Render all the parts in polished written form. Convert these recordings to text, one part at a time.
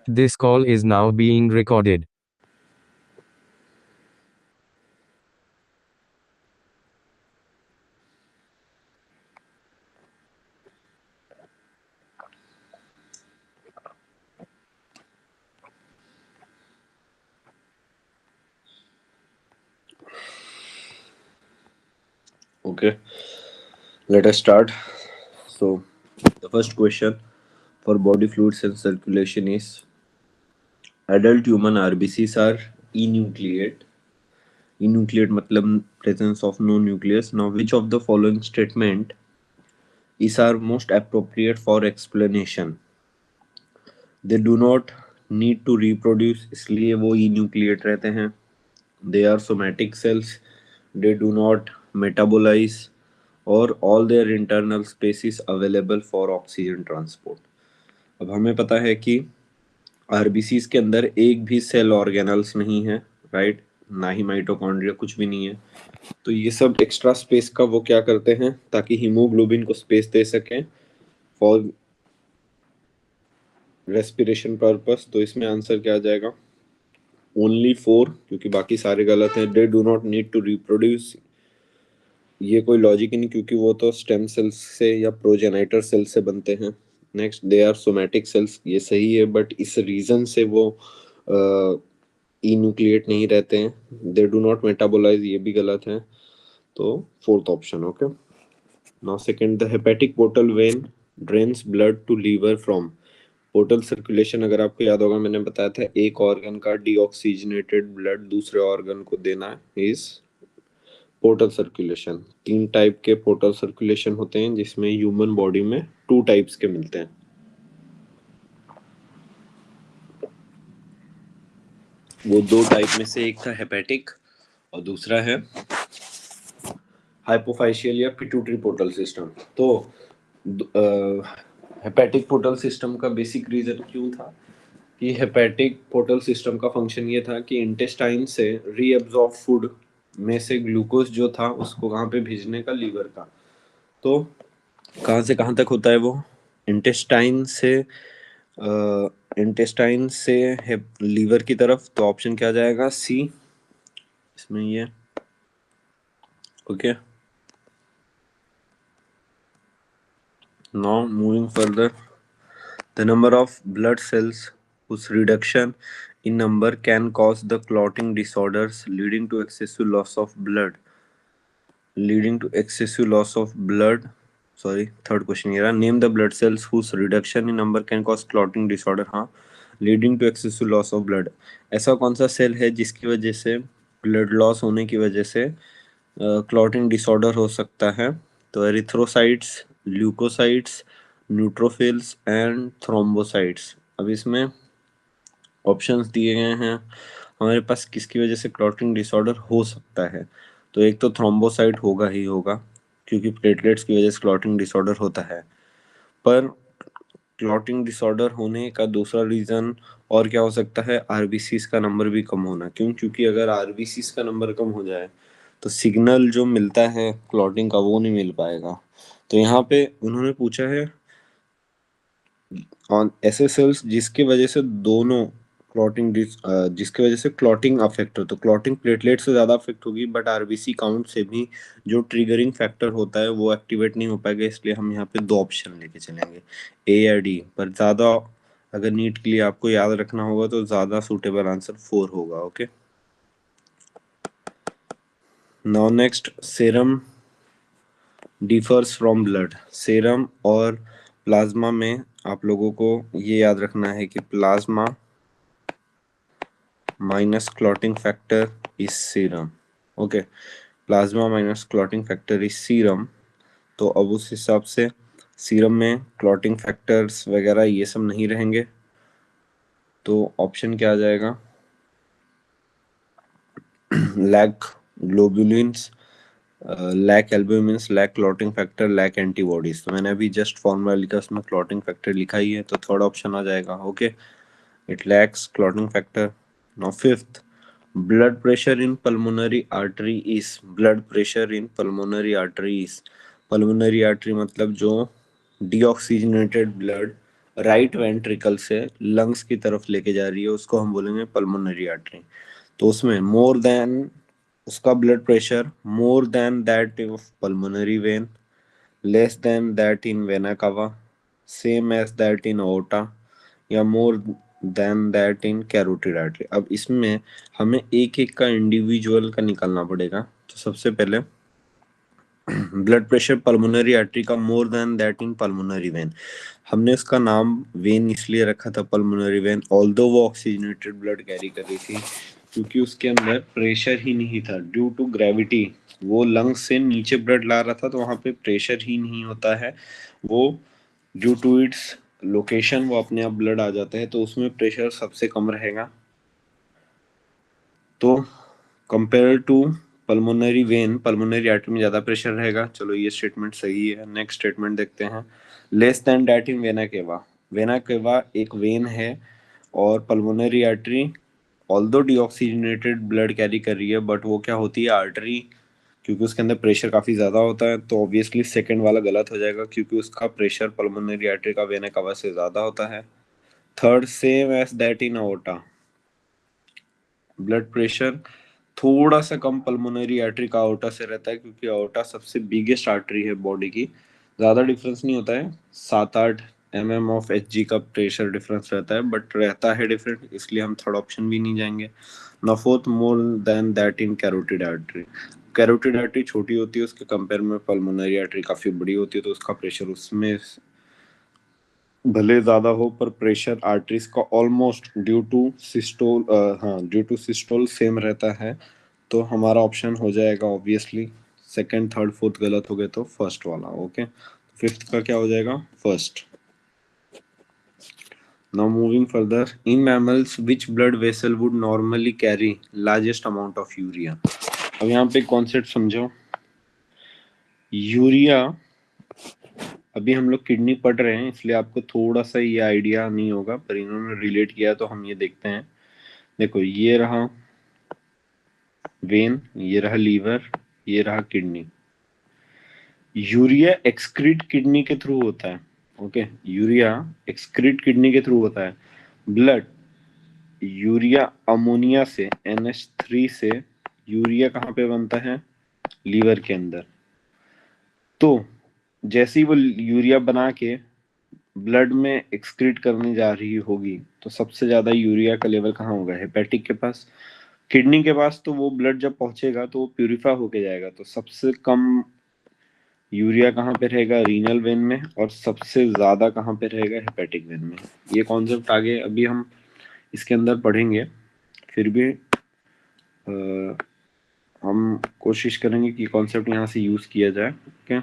This call is now being recorded. Okay, let us start. So, the first question for body fluids and circulation is adult human RBCs are enucleate. Enucleate matlab presence of no nucleus. Now, which of the following statement is our most appropriate for explanation? They do not need to reproduce, इसलिए वो enucleate रहते हैं. They are somatic cells. They do not metabolize, or all their internal space is available for oxygen transport. अब हमें पता है कि RBCs के अंदर एक भी सेल ऑर्गेनल्स नहीं है, राइट, ना ही माइटोकॉन्ड्रिया, कुछ भी नहीं है. तो ये सब एक्स्ट्रा स्पेस का वो क्या करते हैं ताकि हीमोग्लोबिन को स्पेस दे सकें फॉर रेस्पिरेशन पर्पस. तो इसमें आंसर क्या आ जाएगा? ओनली 4, क्योंकि बाकी सारे गलत हैं. They do not need to reproduce, ये कोई लॉजिक ही नहीं, क्योंकि वो तो स्टेम सेल्स से या प्रोजेनाइटर सेल से बनते हैं. Next, they are somatic cells, ये सही है, बट इस रीजन से वो इन्यूक्लिएट नहीं रहते हैं. दे डू नॉट मेटाबोलाइज, ये भी गलत है. तो fourth option. Okay, now second, the hepatic portal vein drains blood to liver from. Portal circulation अगर आपको याद होगा, मैंने बताया था एक ऑर्गन का डीऑक्सीजनेटेड ब्लड दूसरे ऑर्गन को देना इज पोर्टल सर्कुलेशन. 3 टाइप के पोर्टल सर्कुलेशन होते हैं, जिसमें ह्यूमन बॉडी में 2 टाइप्स के मिलते हैं. वो 2 टाइप में से एक था हेपेटिक और दूसरा है हाइपोफाइशियल या पिट्यूटरी पोर्टल सिस्टम. तो हेपेटिक पोर्टल सिस्टम का बेसिक रीजन क्यों था कि हेपेटिक पोर्टल सिस्टम का फंक्शन ये था कि इंटेस्टाइन से रीअब्सॉर्ब फूड में से ग्लूकोज जो था उसको कहाँ पे भेजने का? लीवर का. तो कहाँ से कहाँ तक होता है वो? इंटेस्टाइन से इंटेस्टाइन से लीवर की तरफ. तो ऑप्शन क्या जाएगा? सी इसमें ये. Okay, now moving further, the number of blood cells whose reduction in number can cause the clotting disorders leading to excessive loss of blood. Sorry, third question here. Name the blood cells whose reduction in number can cause clotting disorder. हाँ, leading to excessive loss of blood. ऐसा कौन सा cell है जिसकी वजह से blood loss होने की वजह से क्लॉटिंग डिसऑर्डर हो सकता है? तो erythrocytes, leucocytes, neutrophils and thrombocytes. अब इसमें ऑप्शंस दिए गए हैं हमारे पास किसकी वजह से क्लॉटिंग डिसऑर्डर हो सकता है. तो एक तो थ्रोम्बोसाइट होगा ही होगा, क्योंकि प्लेटलेट्स की वजह से क्लॉटिंग डिसऑर्डर होता है. पर क्लॉटिंग डिसऑर्डर होने का दूसरा रीजन और क्या हो सकता है? आरबीसीज का नंबर भी कम होना. क्यों? क्योंकि अगर आरबीसीज का नंबर कम हो जाए तो सिग्नल जो मिलता है क्लॉटिंग का वो नहीं मिल पाएगा. तो यहाँ पे उन्होंने पूछा है ऑन ऐसे सेल्स जिसकी वजह से दोनों क्लॉटिंग जिसकी वजह से क्लॉटिंग अफेक्ट हो. तो क्लॉटिंग प्लेटलेट से ज़्यादा अफेक्ट होगी, बट आरबीसी काउंट से भी जो ट्रिगरिंग फैक्टर होता है वो एक्टिवेट नहीं हो पाएगा. इसलिए हम यहाँ पे 2 ऑप्शन लेके चलेंगे, ए या डी. पर ज़्यादा अगर नीट के लिए आपको याद रखना होगा तो ज़्यादा सूटेबल आंसर 4 होगा. Okay, now next, serum differs from blood. Serum और प्लाज्मा में आप लोगों को ये याद रखना है कि plasma minus clotting factor is serum. Okay, plasma minus clotting factor is serum. तो अब उस हिसाब से सीरम में क्लॉटिंग फैक्टर्स वगैरह ये सब नहीं रहेंगे. तो ऑप्शन क्या आ जाएगा? Lack globulins, lack albumins, lack clotting factor, lack antibodies. तो मैंने अभी जस्ट फॉर्मूला लिखा, उसमें क्लॉटिंग फैक्टर लिखा ही है, तो थर्ड ऑप्शन आ जाएगा. Okay, it lacks clotting factor. Now fifth, blood pressure in pulmonary artery is. blood pressure in pulmonary artery is. pulmonary artery मतलब जो deoxygenated blood राइट वेंट्रिकल से lungs की तरफ लेके जा रही है, उसको हम बोलेंगे पल्मोनरी आर्टरी। तो उसमें मोर देन उसका blood pressure more than that of pulmonary vein, less than that in vena cava, same as that in aorta, या more than that in carotid artery. अब इसमें हमें एक एक का इंडिविजुअल का निकालना पड़ेगा। तो सबसे पहले ब्लड प्रेशर पल्मोनरी आर्टरी का मोर than that in pulmonary vein. हमने उसका नाम वेन इसलिए रखा था पल्मोनरी वेन, ऑल्दो वो ऑक्सीजनेटेड ब्लड कैरी कर रही थी, क्योंकि उसके अंदर प्रेशर ही नहीं था ड्यू टू ग्रेविटी। वो लंग्स से नीचे ब्लड ला रहा था, तो वहां पे प्रेशर ही नहीं होता है। वो ड्यू टू इट्स लोकेशन वो अपने आप ब्लड आ जाता है, तो उसमें प्रेशर सबसे कम रहेगा। तो compare to pulmonary vein, pulmonary artery में ज्यादा प्रेशर रहेगा। चलो ये स्टेटमेंट सही है। नेक्स्ट स्टेटमेंट देखते हैं। Less than that in vena cava. Vena cava एक वेन है और pulmonary artery although deoxygenated blood carry कर रही है, बट वो क्या होती है आर्टरी, क्योंकि उसके अंदर प्रेशर काफी ज्यादा होता है। तो ऑब्वियसली सेकंड वाला गलत हो जाएगा, क्योंकि उसका प्रेशर पल्मोनरी आर्टरी का वेना केवा से ज्यादा होता है। Third, same as that in aorta. Blood pressure थोड़ा सा कम पल्मोनरी आर्टरी का अओर्टा से रहता है, क्योंकि अओर्टा सबसे बिगेस्ट आर्टरी है बॉडी की। ज्यादा डिफरेंस नहीं होता है, 7-8 mm ऑफ एच जी का प्रेशर डिफरेंस रहता है, बट रहता है डिफरेंट, इसलिए हम थर्ड ऑप्शन भी नहीं जाएंगे। ना fourth, more than that in carotid artery. Carotid artery छोटी होती है, उसके कंपेयर में पल्मोनरी आर्टरी काफी बड़ी होती है, तो उसका प्रेशर उसमें भले ज्यादा हो, पर प्रेशर आर्टरीज का ऑलमोस्ट ड्यू टू सिस्टोल, हाँ ड्यू टू सिस्टोल सेम रहता है। तो हमारा ऑप्शन हो जाएगा ऑब्वियसली सेकंड, थर्ड, फोर्थ गलत हो गए तो फर्स्ट वाला। ओके, फिफ्थ का क्या हो जाएगा? First. Now moving further, in mammals which blood vessel would normally carry largest amount of urea. अब यहाँ पे कॉन्सेप्ट समझो। यूरिया, अभी हम लोग किडनी पढ़ रहे हैं, इसलिए आपको थोड़ा सा ये आइडिया नहीं होगा, पर इन्होंने रिलेट किया तो हम ये देखते हैं। देखो, ये रहा वेन, ये रहा लीवर, ये रहा किडनी। यूरिया एक्सक्रीट किडनी के थ्रू होता है। ओके, यूरिया एक्सक्रीट किडनी के थ्रू होता है। ब्लड यूरिया अमोनिया से NH3 से यूरिया कहाँ पे बनता है? लीवर के अंदर। तो जैसे ही वो यूरिया बना के ब्लड में एक्सक्रीट करने जा रही होगी, तो सबसे ज्यादा यूरिया का लेवल कहाँ होगा? हेपेटिक के पास। किडनी के पास तो वो ब्लड जब पहुंचेगा तो वो प्यूरिफाई होके जाएगा, तो सबसे कम यूरिया कहाँ पे रहेगा? रीनल वेन में। और सबसे ज्यादा कहाँ पे रहेगा? हेपेटिक वेन में। ये कॉन्सेप्ट आगे अभी हम इसके अंदर पढ़ेंगे, फिर भी हम कोशिश करेंगे कि कॉन्सेप्ट यहाँ से यूज किया जाए। ओके,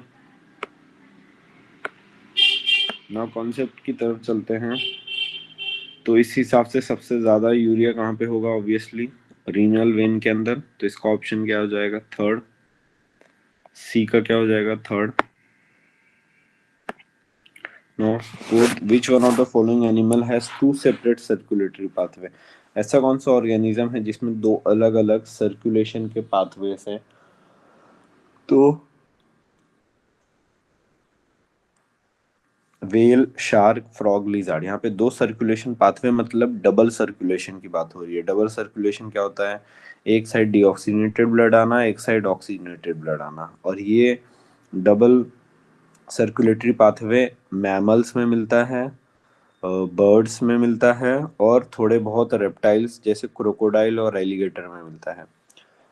ना कॉन्सेप्ट की तरफ चलते हैं। तो इस हिसाब से सबसे ज्यादा यूरिया कहाँ पे होगा? ऑब्वियसली रीनल वेन के अंदर। तो इसका ऑप्शन क्या हो जाएगा? थर्ड। सी का क्या हो जाएगा? Third. No. Fourth, which one of the following animal has two separate circulatory pathway. ऐसा कौन सा ऑर्गेनिज्म है जिसमें दो अलग अलग सर्कुलेशन के पाथवेज हैं? तो वेल, शार्क, फ्रॉग, लिजार्ड। यहाँ पे दो सर्कुलेशन पाथवे मतलब डबल सर्कुलेशन की बात हो रही है। डबल सर्कुलेशन क्या होता है? एक साइड डीऑक्सीजनेटेड ब्लड आना, एक साइड ऑक्सीजनेटेड ब्लड आना। और ये डबल सर्कुलेटरी पाथवे मैमल्स में मिलता है, बर्ड्स में मिलता है, और थोड़े बहुत रेप्टाइल्स जैसे क्रोकोडाइल और एलिगेटर में मिलता है।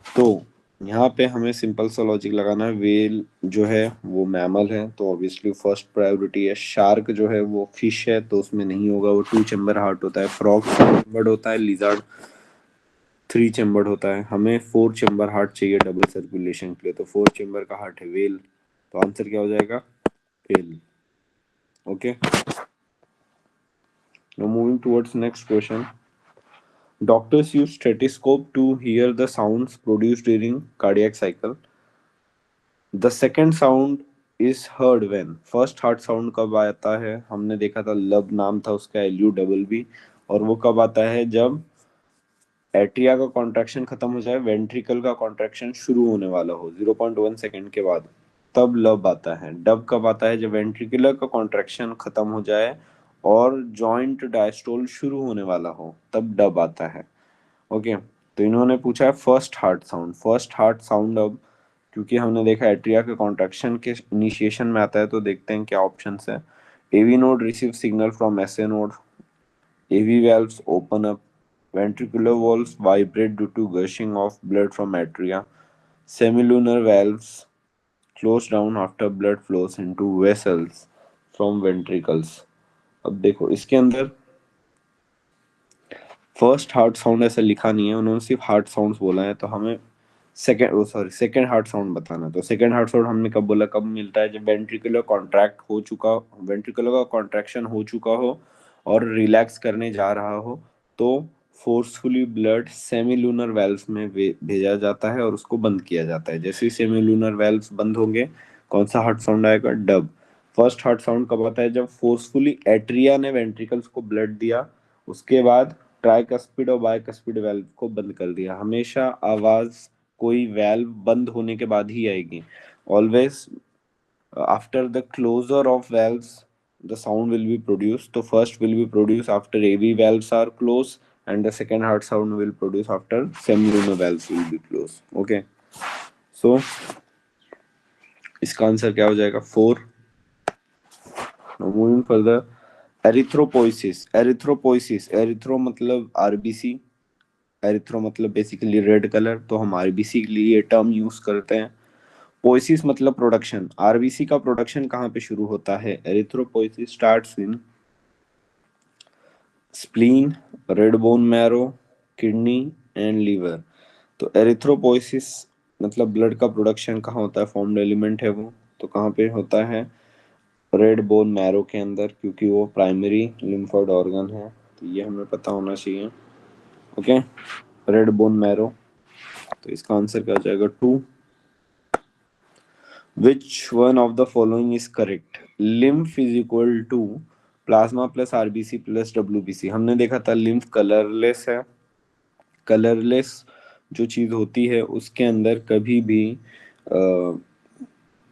तो यहाँ पे हमें सिंपल सा लॉजिक लगाना है। वेल जो है वो मैमल है, तो ऑब्वियसली फर्स्ट प्रायोरिटी है। शार्क जो है वो फिश है, तो उसमें नहीं होगा, वो 2 चैम्बर हार्ट होता है। फ्रॉग 2 चैम्बर्ड होता है। लिजर्ड 3 चैम्बर्ड होता है। हमें 4 चैम्बर हार्ट चाहिए डबल सर्कुलेशन के लिए, तो 4 चैम्बर का हार्ट है वेल। तो आंसर क्या हो जाएगा? Well. Okay, now moving towards next question. Doctors use stethoscope to hear the sounds produced during cardiac cycle. The second sound is heard when first heart sound कब आता है? हमने देखा था लब नाम था उसका, LUBB। और वो कब आता है? जब एट्रिया का कॉन्ट्रैक्शन खत्म हो जाए, वेंट्रिकल का कॉन्ट्रैक्शन शुरू होने वाला हो 0.1 सेकेंड के बाद, तब लब आता है। डब कब आता है? जब वेंट्रिकुलर का कॉन्ट्रैक्शन खत्म हो जाए और जॉइंट डायस्टोल शुरू होने वाला हो तब डब आता है। ओके, तो इन्होंने पूछा है first heart sound. First heart sound, अब क्योंकि हमने देखा एट्रिया के कॉन्ट्रैक्शन के इनिशिएशन में आता है, तो देखते हैं क्या ऑप्शंस है। AV node receive signal from SA node, AV valves open up, ventricular walls vibrate due to gushing of blood from atria, semilunar valves close down after blood flows into vessels from ventricles। अब देखो इसके अंदर first heart sound ऐसा लिखा नहीं है, उन्होंने सिर्फ हार्ट साउंड्स बोला है, तो हमें सेकेंड हार्ट साउंड बताना। तो सेकेंड हार्ट साउंड हमने कब बोला, कब मिलता है, जब वेंट्रिकुलर कॉन्ट्रैक्ट हो चुका, वेंट्रिकुलर का कॉन्ट्रैक्शन हो चुका हो और रिलैक्स करने जा रहा हो, तो फोर्सफुली ब्लड सेमीलूनर वेल्व्स में भेजा जाता है और उसको बंद किया जाता है। जैसे ही सेमीलूनर वेल्व्स बंद होंगे, कौन सा हार्ट साउंड आएगा, डब। फर्स्ट हार्ट साउंड कब आता है, जब फोर्सफुली एट्रिया ने वेंट्रिकल्स को ब्लड दिया, उसके बाद ट्राइकस्पिड और बाइकस्पिड वेल्व को बंद कर दिया। हमेशा आवाज कोई वेल्व बंद होने के बाद ही आएगी। Always after the closure of valves the sound will be produced. So first will be produced after AV valves are closed, and the second heart sound will produce after semilunar valves will be closed. Okay, so इसका answer क्या हो जाएगा, 4। Now moving further, erythropoiesis. Erythropoiesis, erythro मतलब RBC, erythro मतलब basically red colour, तो हम RBC के लिए ये टर्म यूज करते हैं। पोइसिस मतलब प्रोडक्शन, आरबीसी का प्रोडक्शन कहाँ पे शुरू होता है, erythropoiesis starts in spleen, red bone marrow, kidney and liver. तो एरिथ्रोपोइसिस मतलब ब्लड का प्रोडक्शन कहाँ होता है, फॉर्म्ड एलिमेंट है वो, तो कहाँ पे होता है, रेड बोन मैरो के अंदर, क्योंकि वो प्राइमरी लिम्फोइड ऑर्गन है, तो ये हमें पता होना चाहिए। ओके, रेड बोन मैरो, तो इसका आंसर क्या हो जाएगा, 2। Which one of the following is correct? Lymph is equal to plasma plus RBC plus WBC. हमने देखा था लिम्फ कलरलेस है। कलरलेस जो चीज होती है उसके अंदर कभी भी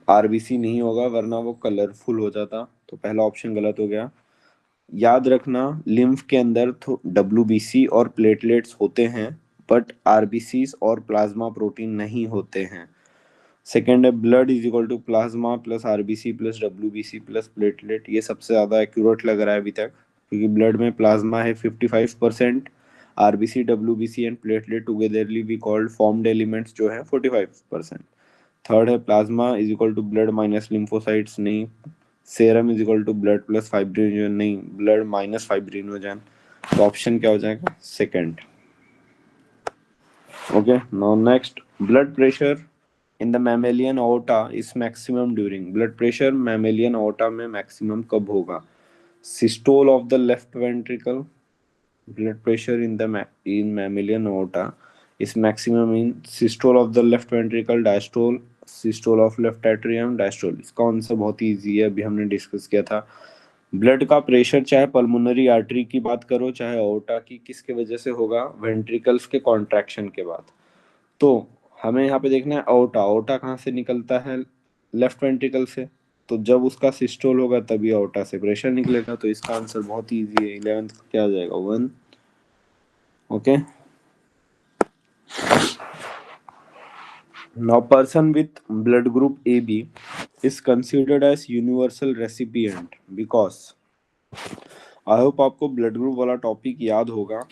आरबीसी नहीं होगा, वरना वो कलरफुल हो जाता। तो पहला ऑप्शन गलत हो गया। याद रखना, लिम्फ के अंदर डब्ल्यूबीसी और प्लेटलेट्स होते हैं, बट आरबीसी और प्लाज्मा प्रोटीन नहीं होते हैं। सेकेंड है blood is equal to plasma plus RBC plus WBC plus platelet. ये सबसे ज्यादा एक्यूरेट लग रहा है अभी तक, क्योंकि ब्लड में प्लाज्मा है 55%, RBC WBC and platelet togetherly we called formed elements जो है 45%। थर्ड है plasma is equal to blood minus lymphocytes, नहीं। Serum is equal to blood plus fibrinogen, नहीं, ब्लड माइनस फाइब्रिनोजन। तो ऑप्शन क्या हो जाएगा, second. Okay, now next, blood pressure in the mammalian aorta is maximum during. Blood pressure mammalian aorta में maximum कब होगा, systole of the left ventricle. Blood pressure in mammalian aorta is maximum in systole of the left ventricle, diastole, systole of left atrium, diastole. इसका answer बहुत ही easy है, अभी हमने discuss किया था। ब्लड का प्रेशर चाहे पल्मोनरी आर्टरी की बात करो चाहे ओटा की, किसके वजह से होगा, वेंट्रिकल्स के कॉन्ट्रैक्शन के बाद। तो हमें यहाँ पे देखना है ओटा, ओटा कहाँ से निकलता है, लेफ्ट वेंट्रिकल से। तो जब उसका सिस्टोल होगा तभी ओटा से प्रेशर निकलेगा। तो इसका आंसर बहुत ही इजी है, 11th क्या आ जाएगा, 1। Okay, now person with blood group A B is considered as universal recipient because. I hope आपको ब्लड ग्रुप वाला टॉपिक याद होगा,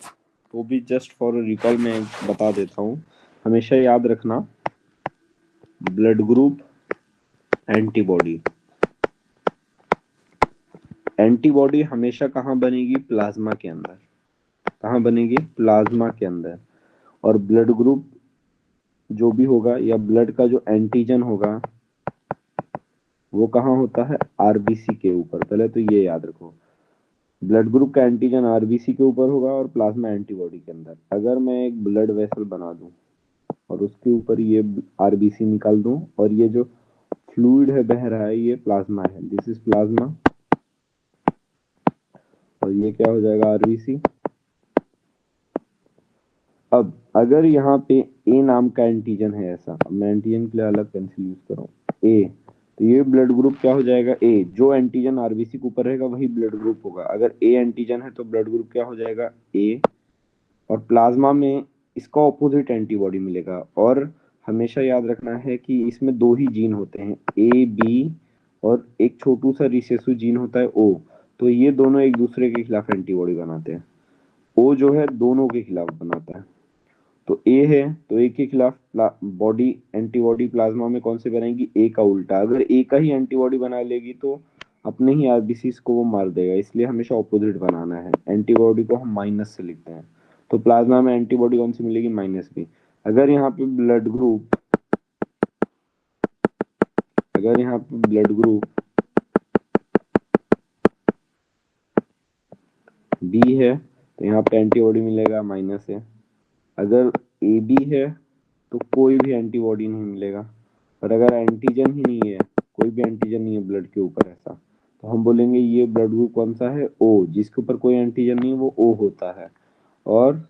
वो भी जस्ट फॉर रिकॉल में बता देता हूँ। हमेशा याद रखना, ब्लड ग्रुप, एंटीबॉडी, एंटीबॉडी हमेशा कहाँ बनेगी, प्लाज्मा के अंदर। कहाँ बनेगी, प्लाज्मा के अंदर। और ब्लड ग्रुप जो भी होगा या ब्लड का जो एंटीजन होगा वो कहाँ होता है, आरबीसी के ऊपर। पहले तो ये याद रखो, ब्लड ग्रुप का एंटीजन आरबीसी के ऊपर होगा और प्लाज्मा एंटीबॉडी के अंदर। अगर मैं एक ब्लड वेसल बना दूं और उसके ऊपर ये आरबीसी निकाल दूं और ये जो फ्लूइड है बह रहा है, ये प्लाज्मा है, दिस इज प्लाज्मा, और ये क्या हो जाएगा, आरबीसी। अब अगर यहाँ पे ए नाम का एंटीजन है ऐसा, अब मैं एंटीजन के लिए अलग पेंसिल यूज कर रहा हूँ, ए, तो ये ब्लड ग्रुप क्या हो जाएगा, ए। जो एंटीजन आरबीसी के ऊपर रहेगा वही ब्लड ग्रुप होगा। अगर ए एंटीजन है तो ब्लड ग्रुप क्या हो जाएगा, ए। और प्लाज्मा में इसका ऑपोजिट एंटीबॉडी मिलेगा। और हमेशा याद रखना है कि इसमें दो ही जीन होते हैं, ए बी, और एक छोटू सा रिसेसिव जीन होता है ओ। तो ये दोनों एक दूसरे के खिलाफ एंटीबॉडी बनाते हैं। ओ जो है दोनों के खिलाफ बनाता है। तो ए है तो ए के खिलाफ बॉडी एंटीबॉडी प्लाज्मा में कौन से बनाएगी, ए का उल्टा। अगर ए का ही एंटीबॉडी बना लेगी तो अपने ही आरबीसी को वो मार देगा, इसलिए हमेशा ऑपोजिट बनाना है। एंटीबॉडी को हम माइनस से लिखते हैं। तो प्लाज्मा में एंटीबॉडी कौन सी मिलेगी, माइनस बी। अगर यहाँ पे ब्लड ग्रुप अगर यहाँ पे ब्लड ग्रुप बी है तो यहाँ पे एंटीबॉडी मिलेगा, माइनस है। अगर ए बी है तो कोई भी एंटीबॉडी नहीं मिलेगा। और अगर एंटीजन ही नहीं है, कोई भी एंटीजन नहीं है ब्लड के ऊपर ऐसा, तो हम बोलेंगे ये ब्लड ग्रुप कौन सा है, ओ। जिसके ऊपर कोई एंटीजन नहीं है वो ओ होता है। और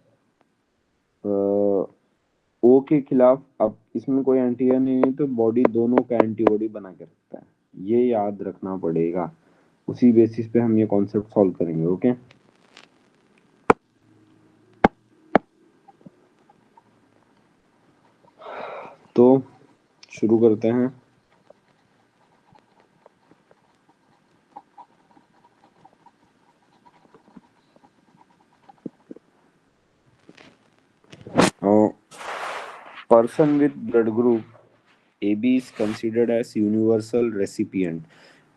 ओ के खिलाफ अब इसमें कोई एंटीजन नहीं है तो बॉडी दोनों का एंटीबॉडी बना के रखता है। ये याद रखना पड़ेगा। उसी बेसिस पे हम ये कॉन्सेप्ट सॉल्व करेंगे। ओके, तो शुरू करते हैं। Person with blood group AB is considered as universal recipient.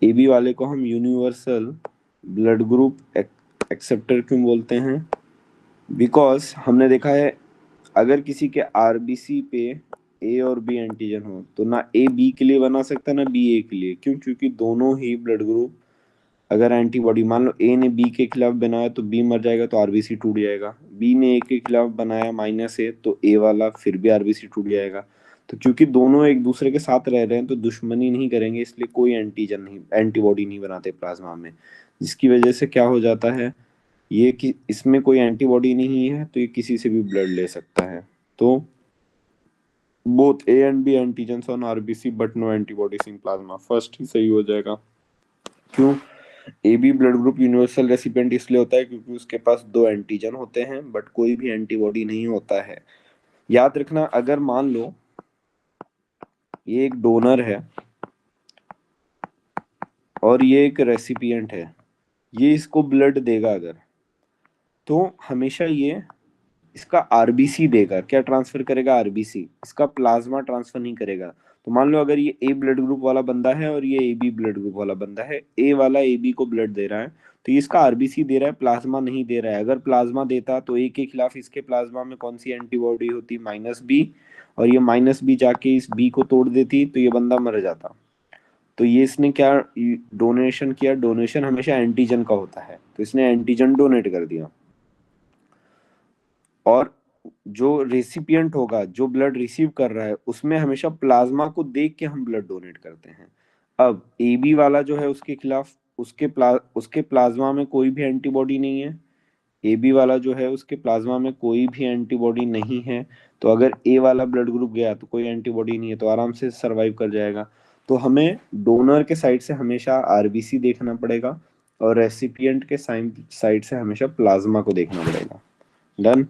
AB वाले को हम यूनिवर्सल ब्लड ग्रुप एक्सेप्टर क्यों बोलते हैं? बिकॉज हमने देखा है अगर किसी के आरबीसी पे ए और बी एंटीजन हो तो ना ए बी के लिए बना सकता ना बी ए के लिए। क्यों? क्योंकि दोनों ही ब्लड ग्रुप अगर एंटीबॉडी, मान लो ए ने बी के खिलाफ बनाया तो बी मर जाएगा तो आरबीसी टूट जाएगा। बी ने ए के खिलाफ बनाया माइनस ए तो ए वाला फिर भी आरबीसी टूट जाएगा। तो क्योंकि दोनों एक दूसरे के साथ रह रहे हैं तो दुश्मनी नहीं करेंगे, इसलिए कोई एंटीजन नहीं, एंटीबॉडी नहीं बनाते प्लाज्मा में। जिसकी वजह से क्या हो जाता है, ये कि इसमें कोई एंटीबॉडी नहीं है तो ये किसी से भी ब्लड ले सकता है। तो both A and B antigens on RBC but no antibodies in plasma, first ही सही हो जाएगा। क्यों? A B blood group universal recipient इसलिए होता है क्योंकि उसके पास दो एंटीजन होते हैं बट कोई भी एंटीबॉडी नहीं होता है। याद रखना, अगर मान लो ये एक डोनर है और ये एक रेसिपिएंट है, ये इसको ब्लड देगा अगर, तो हमेशा ये इसका आरबीसी देगा। क्या ट्रांसफर करेगा? आरबीसी। इसका प्लाज्मा ट्रांसफर नहीं करेगा। तो मान लो अगर ये ए ब्लड ग्रुप वाला बंदा है और ये ए बी ब्लड ग्रुप वाला बंदा है, ए वाला ए बी को ब्लड दे रहा है तो ये इसका आरबीसी दे रहा है, प्लाज्मा नहीं दे रहा है। अगर प्लाज्मा देता तो ए के खिलाफ इसके प्लाज्मा में कौन सी एंटीबॉडी होती, माइनस बी। और ये माइनस बी जाके इस बी को तोड़ देती तो ये बंदा मर जाता। तो ये इसने क्या डोनेशन किया? डोनेशन हमेशा एंटीजन का होता है तो इसने एंटीजन डोनेट कर दिया। और जो रेसिपिएंट होगा, जो ब्लड रिसीव कर रहा है, उसमें हमेशा प्लाज्मा को देख के हम ब्लड डोनेट करते हैं। अब ए बी वाला जो है उसके खिलाफ उसके प्लाज्मा में कोई भी एंटीबॉडी नहीं है। ए बी वाला जो है उसके प्लाज्मा में कोई भी एंटीबॉडी नहीं है। तो अगर ए वाला ब्लड ग्रुप गया तो कोई एंटीबॉडी नहीं है तो आराम से सरवाइव कर जाएगा। तो हमें डोनर के साइड से हमेशा आरबीसी देखना पड़ेगा और रेसिपिएंट के साइड से हमेशा प्लाज्मा को देखना पड़ेगा। Done?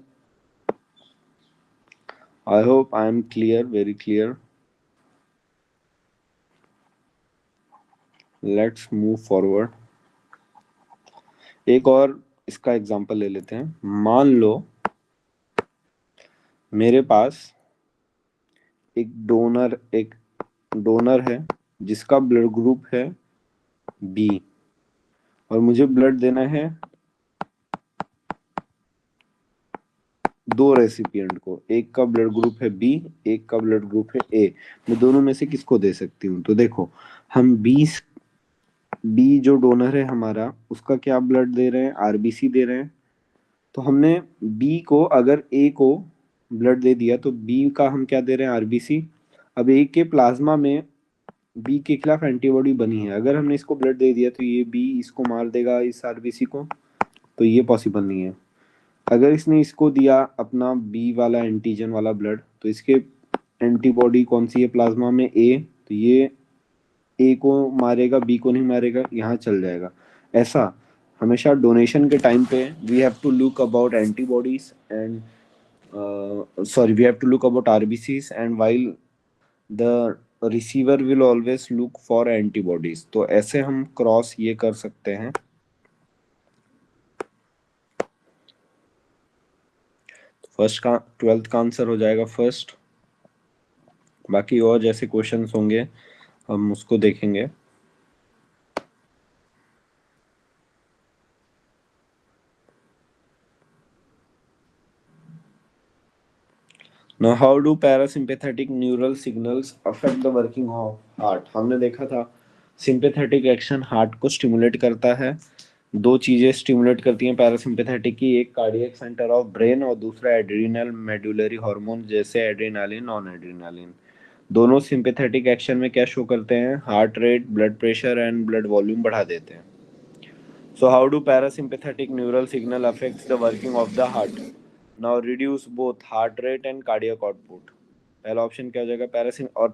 I hope I am clear, very clear. Let's move forward. एक और इसका एग्जांपल ले लेते हैं। मान लो मेरे पास एक डोनर है जिसका ब्लड ग्रुप है बी और मुझे ब्लड देना है दो रेसिपिएंट को। एक का ब्लड ग्रुप है बी, एक का ब्लड ग्रुप है ए। मैं दोनों में से किसको दे सकती हूँ? तो देखो, हम बी जो डोनर है हमारा, उसका क्या ब्लड दे रहे हैं? आरबीसी दे रहे हैं। तो हमने बी को, अगर ए को ब्लड दे दिया तो बी का हम क्या दे रहे हैं? आरबीसी। अब ए के प्लाज्मा में बी के खिलाफ एंटीबॉडी बनी है, अगर हमने इसको ब्लड दे दिया तो ये बी इसको मार देगा, इस आरबीसी को। तो ये पॉसिबल नहीं है। अगर इसने इसको दिया अपना बी वाला एंटीजन वाला ब्लड तो इसके एंटीबॉडी कौन सी है प्लाज्मा में? ए। तो ये ए को मारेगा बी को नहीं मारेगा, यहाँ चल जाएगा। ऐसा हमेशा डोनेशन के टाइम पे we have to look about antibodies and sorry, we have to look about RBCs, and while the receiver will always look for antibodies. तो ऐसे हम क्रॉस ये कर सकते हैं। फर्स्ट का 12th का आंसर हो जाएगा फर्स्ट। बाकी और जैसे क्वेश्चंस होंगे हम उसको देखेंगे। Now how do parasympathetic neural signals affect the working of heart? हमने देखा था सिंपैथेटिक एक्शन हार्ट को स्टिमुलेट करता है। दो चीजें स्टिमुलेट करती हैं पैरासिम्पैथेटिक की, एक कार्डियक सेंटर ऑफ ब्रेन और दूसरा एड्रीनल मेडुलरी हार्मोन जैसे एड्रेनालिन, नॉन एड्रेनालिन। दोनों सिंपैथेटिक एक्शन में क्या शो करते हैं? Heart rate, blood pressure and blood volume बढ़ा देते हैं। So how do parasympathetic neural signal affects the working of the heart? Now reduce both heart rate and cardiac output. पहला option क्या हो जाएगा?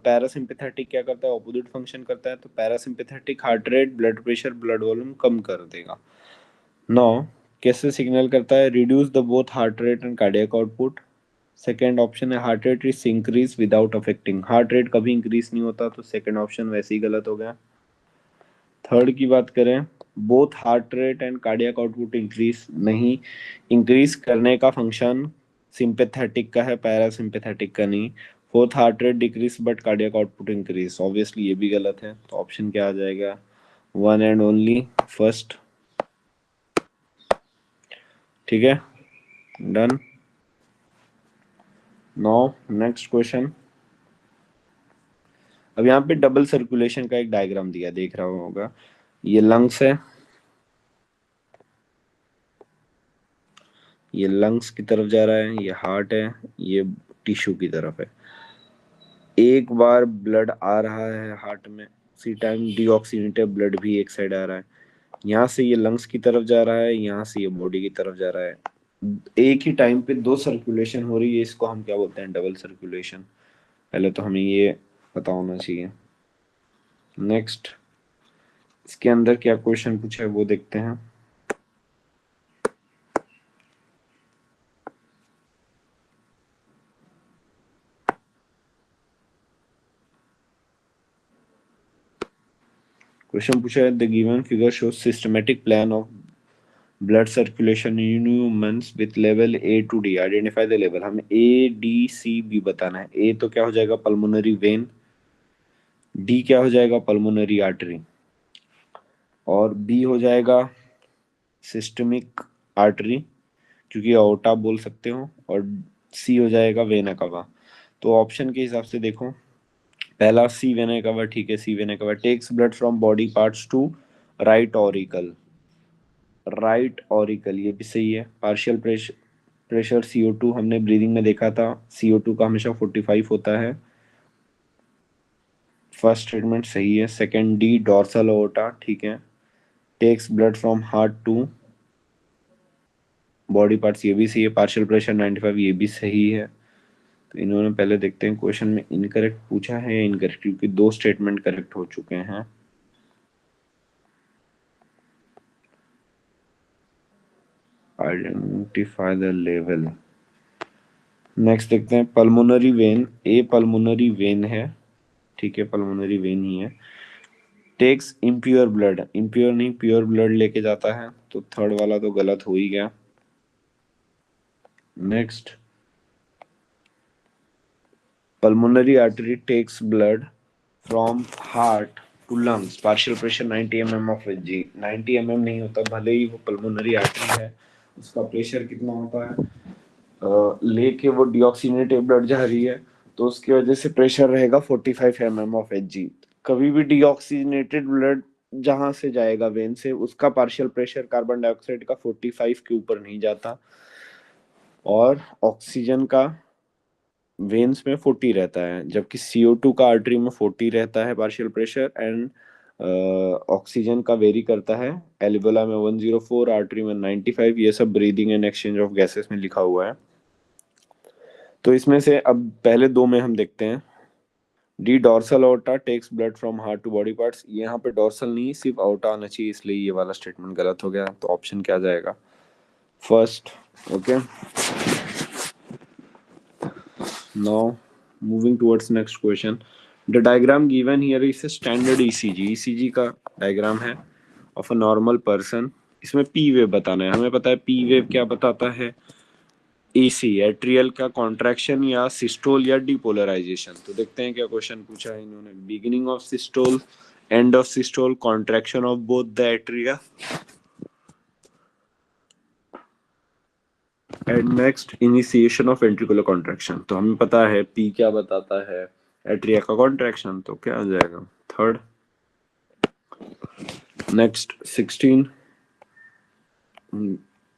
पैरासिम्पैथेटिक क्या करता है? ऑपोजिट फंक्शन करता है। तो parasympathetic heart rate, blood pressure, blood volume कम कर देगा। नौ कैसे सिग्नल करता है? Reduce the both heart rate and cardiac output. Second option है heart rate is increase without affecting. Heart rate कभी इंक्रीज नहीं होता, तो सेकेंड ऑप्शन वैसे ही गलत हो गया। थर्ड की बात करें, both heart rate and cardiac output increase, नहीं, इंक्रीज करने का फंक्शन सिंपैथेटिक का है, पैरासिम्पैथेटिक का नहीं। Fourth heart rate decrease but cardiac output increase, obviously ये भी गलत है। तो ऑप्शन क्या आ जाएगा? One and only first. ठीक है, डन। Now next question. अब यहाँ पे डबल सर्कुलेशन का एक डायग्राम दिया, देख रहा होगा। ये लंग्स है, ये लंग्स की तरफ जा रहा है, ये हार्ट है, ये टिश्यू की तरफ है। एक बार ब्लड आ रहा है हार्ट में, उसी टाइम डीऑक्सीनेटेड ब्लड भी एक साइड आ रहा है। यहाँ से ये लंग्स की तरफ जा रहा है, यहाँ से ये बॉडी की तरफ जा रहा है। एक ही टाइम पे दो सर्कुलेशन हो रही है, इसको हम क्या बोलते हैं? Double circulation. पहले तो हमें ये पता होना चाहिए। नेक्स्ट, इसके अंदर क्या क्वेश्चन पूछा है वो देखते हैं। क्वेश्चन पूछा है, the given figure shows systematic plan of blood circulation in humans with level A to D, identify the level. हमें ए डी सी बी बताना है। ए तो क्या हो जाएगा? Pulmonary vein. डी क्या हो जाएगा? Pulmonary artery. और बी हो जाएगा सिस्टमिक आर्टरी, क्योंकि अओर्टा बोल सकते हो। और सी हो जाएगा वेना कवा। तो ऑप्शन के हिसाब से देखो, पहला सी वेना कवा, ठीक है, C vena cava takes blood from body parts to right auricle. Right auricle ये भी सही है। पार्शियल प्रेशर CO2 हमने ब्रीदिंग में देखा था, CO2 का हमेशा 45 होता है। फर्स्ट स्टेटमेंट सही है। सेकंड डी डॉर्सल ओटा, ठीक है। Takes blood from heart to body parts, ये भी सही है। पार्शियल प्रेशर 95 ये भी सही है। तो इन्होंने, पहले देखते हैं क्वेश्चन में इनकरेक्ट पूछा है या इनकरेक्ट, क्योंकि दो स्टेटमेंट करेक्ट हो चुके हैं। Identify the level. नेक्स्ट देखते हैं पल्मोनरी वेन। ए पल्मोनरी वेन है, ठीक है, पल्मोनरी वेन ही है। टेक्स इम्प्योर ब्लड, इम्प्योर नहीं प्योर ब्लड लेके जाता है, तो थर्ड वाला तो गलत हो ही गया। Next, pulmonary artery takes blood from heart to lungs, partial pressure 90 mm of Hg। 90 mm नहीं होता, भले ही वो पल्मोनरी आर्टरी है, उसका प्रेशर कितना होता है? लेके वो डिऑक्सीनेटेड ब्लड जा रही है, तो उसकी वजह से प्रेशर रहेगा 45 mm ऑफ Hg। कभी भी डिऑक्सीनेटेड ब्लड जहां से जाएगा वेन से, उसका पार्शियल प्रेशर कार्बन डाइऑक्साइड का 45 के ऊपर नहीं जाता, और ऑक्सीजन का वेन्स में 40 रहता है, जबकि CO2 का आर्टरी में 40 रहता है पार्शियल प्रेशर। एंड ऑक्सीजन का वेरी करता है, एल्वियोला में 104, आर्टरी में 95। ये सब breathing and exchange of gases में लिखा हुआ है। तो इसमें से अब पहले दो में हम देखते हैं। D dorsal aorta takes blood from heart to body parts, यहाँ पे डोर्सल नहीं सिर्फ ओटा आना चाहिए, इसलिए ये वाला स्टेटमेंट गलत हो गया, तो ऑप्शन क्या जाएगा, first. Okay, now moving towards next question. The diagram given here is a standard ECG, ECG का डायग्राम है of a normal person। इसमें P वेव बताना है, हमें पता है P वेव क्या बताता है, AC एट्रियल का कॉन्ट्रैक्शन या सिस्टोल या डिपोलराइजेशन। तो देखते हैं क्या क्वेश्चन पूछा है इन्होंने, beginning of systole, end of systole, contraction of both the atria, and next initiation of ventricular contraction. तो हमें पता है P क्या बताता है, एट्रिया का कॉन्ट्रैक्शन, तो क्या आ जाएगा, third. Next 16,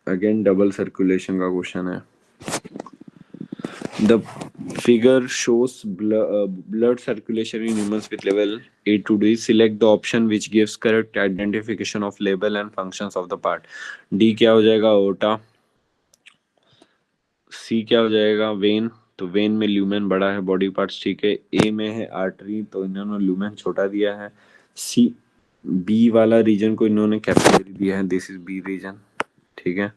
again double circulation का क्वेश्चन है। The figure shows blood circulation in humans with level A to D, select the option which gives correct identification of level and functions of the part. D क्या हो जाएगा, ओटा। सी क्या हो जाएगा, when, तो वेन में ल्यूमेन बड़ा है बॉडी पार्ट्स, ठीक है। ए में है आर्टरी, तो इन्होंने ल्यूमेन छोटा दिया है। सी, बी वाला रीजन को इन्होंने कैपिलरी दिया है, दिस इज बी रीजन, ठीक है।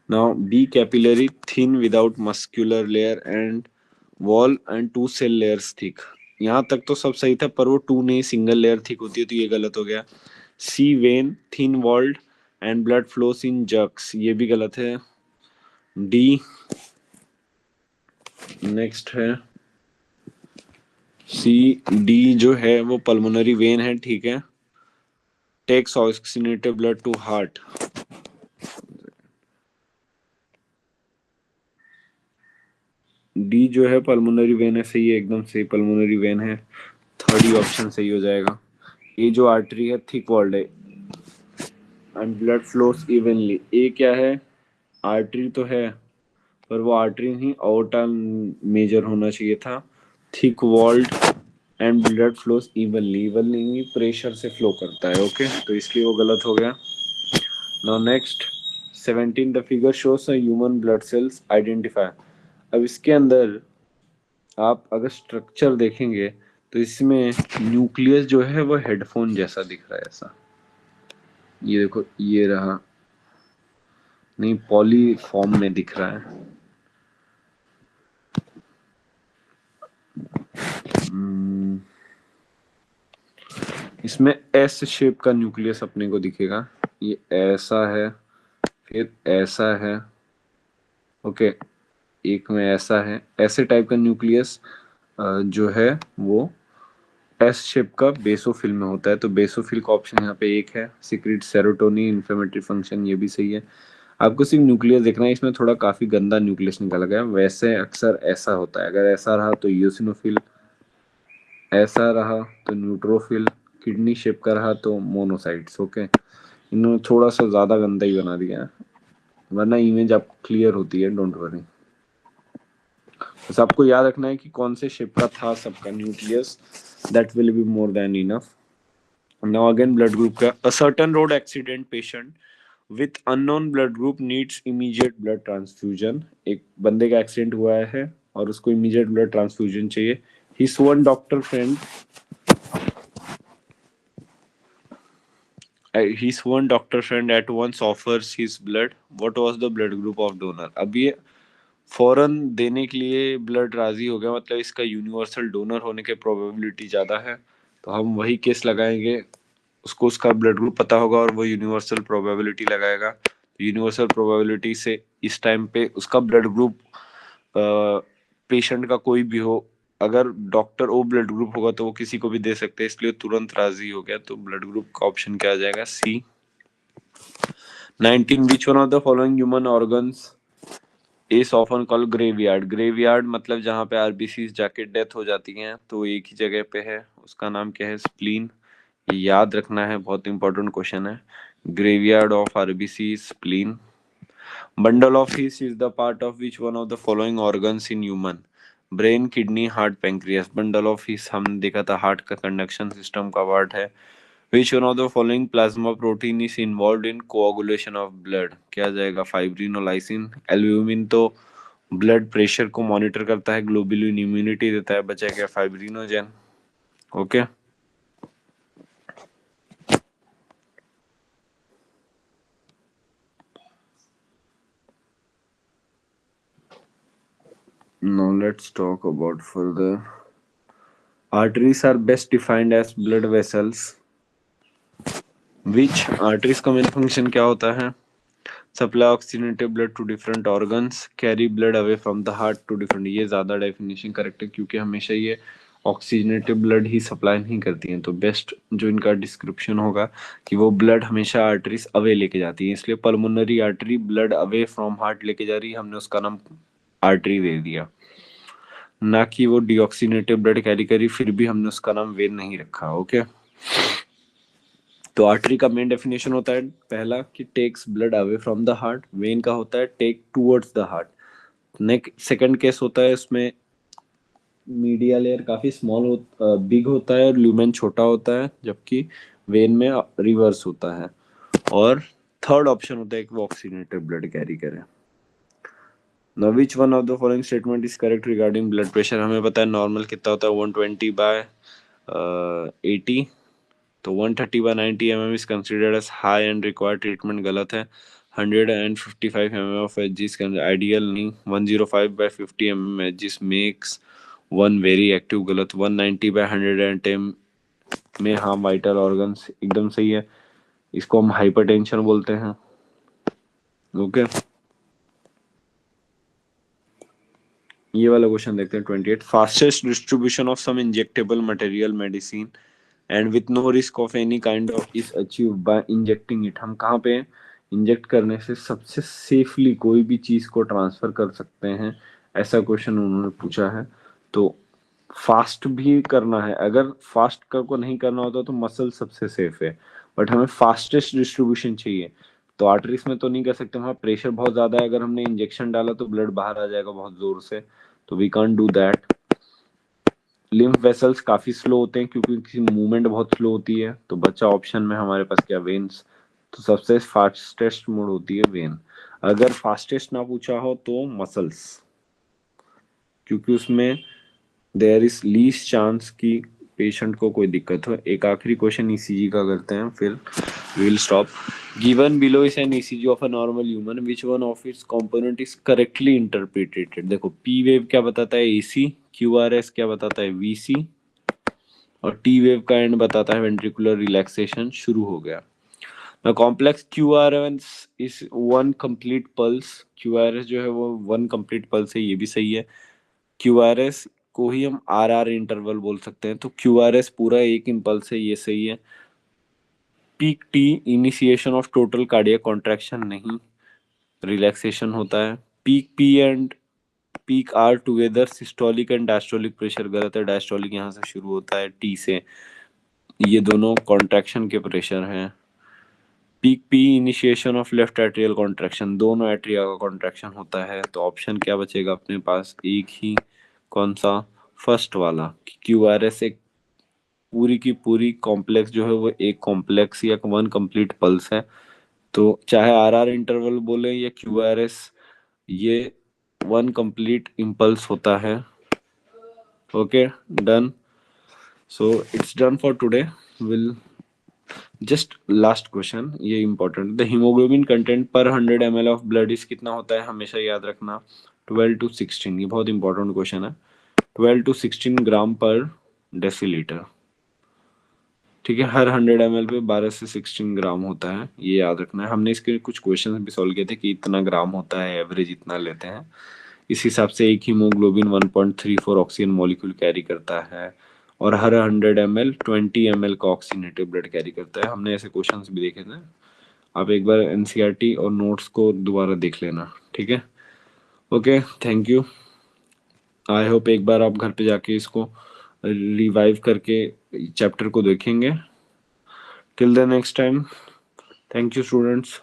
Now B capillary thin without muscular layer and wall and two cell layers thick. यहाँ तक तो सब सही था, पर वो टू नहीं सिंगल लेयर थिक होती है, तो ये गलत हो गया। C vein thin walled and blood flows in jerks, ये भी गलत है। डी नेक्स्ट है, सी डी जो है वो पल्मोनरी वेन है, ठीक है। Takes oxygenated blood to heart, D जो है पल्मोनरी वेन है, सही है, एकदम सही पल्मोनरी वेन है, थर्ड ही ऑप्शन सही हो जाएगा। ये जो आर्टरी है थिक वॉल्ड है and blood flows evenly, A क्या है, आर्टरी तो है पर वो आर्टरी नहीं, अओर्टा मेजर होना चाहिए था। Thick walled and blood flows evenly, evenly pressure से फ्लो करता है, ओके, तो इसलिए वो गलत हो गया। Now next 17, the figure shows human blood cells identify. अब इसके अंदर आप अगर स्ट्रक्चर देखेंगे तो इसमें न्यूक्लियस जो है वो हेडफोन जैसा दिख रहा है, ऐसा, ये देखो, ये रहा, नहीं पॉली फॉर्म में दिख रहा है। इसमें एस शेप का न्यूक्लियस अपने को दिखेगा, ये ऐसा है, फिर ऐसा है, ओके, एक में ऐसा है, ऐसे टाइप का न्यूक्लियस जो है वो एस शेप का बेसोफिल में होता है, तो बेसोफिल का ऑप्शन यहाँ पे एक है। सिक्रेट सेरोटोनिन, इन्फ्लेमेटरी फंक्शन, ये भी सही है। आपको सिर्फ न्यूक्लियस देखना है, इसमें थोड़ा काफी गंदा न्यूक्लियस निकाला गया, वैसे अक्सर ऐसा होता है, अगर ऐसा रहा तो यूसिनोफिल, ऐसा रहा तो न्यूट्रोफिल, किडनी शेप का रहा तो मोनोसाइट्स, ओके। इन्होंने थोड़ा सा ज्यादा गंदा ही बना दिया है, वरना इमेज आपको क्लियर होती है, डोंट वरी। बस आपको याद रखना है कि कौन से शेप का था सबका nucleus, that will be more than enough. Now again blood group का, a certain road accident patient with unknown blood group needs immediate blood transfusion. एक बंदे का एक्सीडेंट हुआ है और उसको इमीडिएट ब्लड ट्रांसफ्यूजन चाहिए। His one doctor friend, his one doctor friend at once offers his blood. What was the blood group of donor? अब ये फौरन देने के लिए ब्लड राजी हो गया, मतलब इसका यूनिवर्सल डोनर होने के प्रोबेबिलिटी ज्यादा है, तो हम वही केस लगाएंगे, उसको उसका ब्लड ग्रुप पता होगा और वो यूनिवर्सल प्रोबेबिलिटी लगाएगा। यूनिवर्सल प्रोबेबिलिटी से इस टाइम पे उसका ब्लड ग्रुप पेशेंट का कोई भी हो, अगर डॉक्टर ओ ब्लड ग्रुप होगा तो वो किसी को भी दे सकते हैं, इसलिए तुरंत राजी हो गया, तो ब्लड ग्रुप का ऑप्शन क्या आ जाएगा, सी। 19, विच one of the following human organs is often called graveyard. Graveyard मतलब जहाँ पे आरबीसी जाके डेथ हो जाती हैं, तो एक ही जगह पे है, उसका नाम क्या है, स्प्लीन। ये याद रखना है, बहुत इंपॉर्टेंट क्वेश्चन है। Graveyard of RBC spleen. Bundle of his is the part of which one of the following organs in human, brain, kidney, heart, pancreas. Bundle of his हमने देखा था हार्ट का कंडक्शन सिस्टम का part है। Which one of the following plasma protein is involved in coagulation of blood? क्या जाएगा, फाइब्रिनोलाइसिन। Albumin तो blood pressure को मॉनिटर करता है, ग्लोबुलिन इम्यूनिटी देता है, बचा क्या fibrinogen. Okay, now let's talk about further. Arteries are best defined as blood vessels which arteries का मेन फंक्शन क्या होता है? Supply oxygenated blood to different organs, carry blood away from the heart to different. ये ज्यादा definition correct है क्योंकि हमेशा ये ऑक्सीजनेटेड ब्लड ही सप्लाई नहीं करती हैं, तो बेस्ट जो इनका डिस्क्रिप्शन होगा कि वो ब्लड हमेशा आर्टरीज अवे लेके जाती है, इसलिए pulmonary artery blood away from heart लेके जा रही है, हमने उसका नाम आर्टरी दे दिया। ना कि वो डीऑक्सीनेटेड ब्लड कैरी करी, फिर भी हमने उसका नाम वेन नहीं रखा। ओके, तो आर्टरी का मेन डेफिनेशन होता है पहला कि takes blood away from the heart, vein का होता है take towards the heart. Next second case होता है उसमें मीडिया लेयर काफी बिग होता है और ल्यूमेन छोटा होता है, जबकि वेन में रिवर्स होता है। और थर्ड ऑप्शन होता है कि वो ऑक्सीजनेटेड ब्लड कैरी करे। Now which one of the following statement is correct regarding blood pressure? हमें पता है नॉर्मल कितना होता है 120/80, तो 130/90 is considered as high and required treatment गलत है। 155 of Hg is ideal नहीं। 105/50 Hg makes one very active गलत। 190/110 में हाँ वाइटल ऑर्गन्स एकदम सही है, इसको हम हाइपरटेंशन बोलते हैं। ओके, ये वाला क्वेश्चन देखते हैं 28। Fastest distribution of some injectable material medicine and with no risk of any kind of is achieve by injecting it. हम कहाँ पे इंजेक्ट करने से सबसे सेफली कोई भी चीज को ट्रांसफर कर सकते हैं, ऐसा क्वेश्चन उन्होंने पूछा है। तो फास्ट भी करना है, अगर फास्ट का को नहीं करना होता तो मसल सबसे सेफ है, बट हमें फास्टेस्ट डिस्ट्रीब्यूशन चाहिए। तो आर्टरीज में तो नहीं कर सकते, वहाँ प्रेशर बहुत ज्यादा है, अगर हमने इंजेक्शन डाला तो ब्लड बाहर आ जाएगा बहुत जोर से, तो we can't do that. Lymph vessels काफी स्लो होते हैं क्योंकि उनकी मूवमेंट बहुत स्लो होती है, तो बचा ऑप्शन में हमारे पास क्या वेन्स। तो सबसे फास्टेस्ट मोड होती है वेन। अगर फास्टेस्ट ना पूछा हो तो मसल्स, क्योंकि उसमें देयर इज लीस्ट चांस कि पेशेंट को कोई दिक्कत हो। एक आखिरी क्वेश्चन ईसीजी का करते हैं, फिर we'll stop. Given below is an ECG of a normal human, which one of its component is correctly interpreted? देखो P वेव क्या बताता है AC, QRS क्या बताता है VC, और T वेव का एंड बताता है वेंट्रिकुलर रिलैक्सेशन शुरू हो गया। Now complex QRS is one complete pulse। QRS जो है वो one complete pulse है, ये भी सही है। QRS को ही हम RR इंटरवल बोल सकते हैं, तो QRS पूरा एक इम्पल्स है, ये सही है। Peak T initiation of total cardiac contraction नहीं, रिलैक्सेशन होता है। Peak P and peak R together systolic and diastolic pressure गलत है, डायस्टोलिक यहाँ से शुरू होता है टी से, ये दोनों कॉन्ट्रैक्शन के प्रेशर हैं। Peak P initiation of left atrial contraction, दोनों एट्रिया का कॉन्ट्रैक्शन होता है, तो ऑप्शन क्या बचेगा अपने पास, एक ही, कौन सा, फर्स्ट वाला। क्यू आर एस एक पूरी की पूरी कॉम्प्लेक्स जो है वो एक कॉम्प्लेक्स या वन कंप्लीट पल्स है, तो चाहे आर आर इंटरवल बोले या क्यू आर एस, ये वन कंप्लीट इम्पल्स होता है। Okay, done. So it's done for today. Will just last question, ये इंपॉर्टेंट। द हीमोग्लोबिन कंटेंट पर 100 ml ऑफ ब्लड इज कितना होता है, हमेशा याद रखना 12 to 16। ये बहुत इंपॉर्टेंट क्वेश्चन है। 12 to 16 ग्राम पर डेसीलीटर, ठीक है। हर 100 ml पे 12 से 16 ग्राम होता है, ये याद रखना है। हमने इसके कुछ क्वेश्चन भी सॉल्व किए थे कि इतना ग्राम होता है, एवरेज इतना लेते हैं। इस हिसाब से एक हीमोग्लोबिन 1.34 ऑक्सीजन मॉलिक्यूल कैरी करता है, और हर 100 ml 20 ml का ऑक्सीजनेटेड ब्लड कैरी करता है। हमने ऐसे क्वेश्चंस भी देखे थे, आप एक बार एनसीईआरटी और नोट्स को दोबारा देख लेना, ठीक है। Okay, thank you. I hope एक बार आप घर पे जाके इसको रिवाइव करके चैप्टर को देखेंगे। Till the next time, thank you students.